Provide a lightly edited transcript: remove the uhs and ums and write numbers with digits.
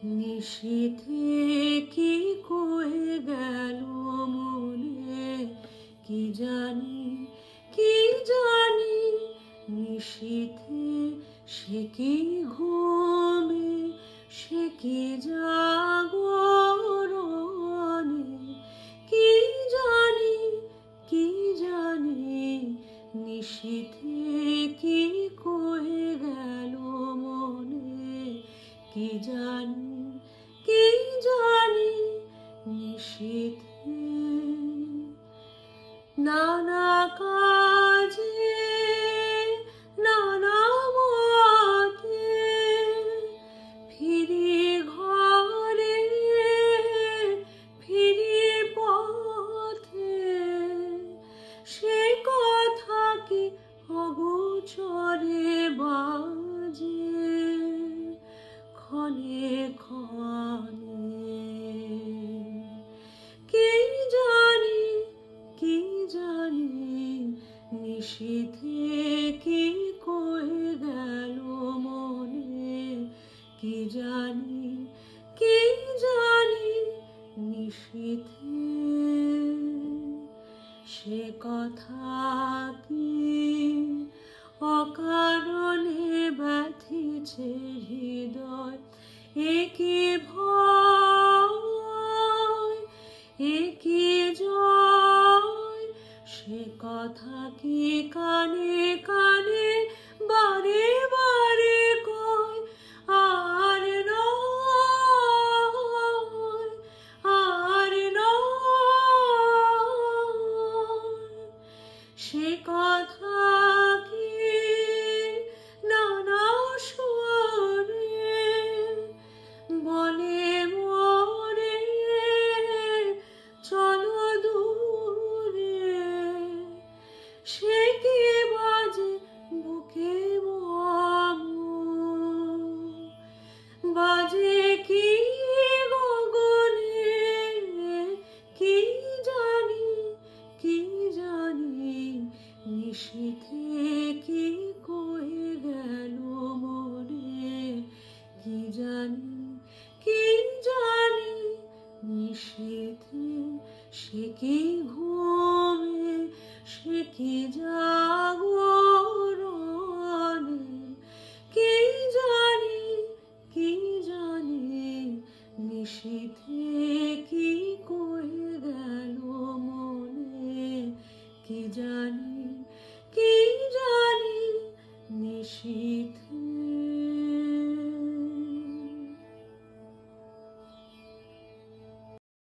নিশীথে কি কয়ে গেল মনে, কি জানি নিশীথে সে কি ঘুমে, সে কি জাগরণে, কি জানি নিশীথে কি কয়ে গেল মনে, কি জানি নিশীথে। নানা কাজে নানা মতে ফিরি ঘরে, ফিরি পথে, সে কথা কি অগোচরে বাজে ক্ষণে ক্ষণে। কি জানি নিশীথে কি কয়ে গেল মনে, কি জানি নিশীথে। সে কথা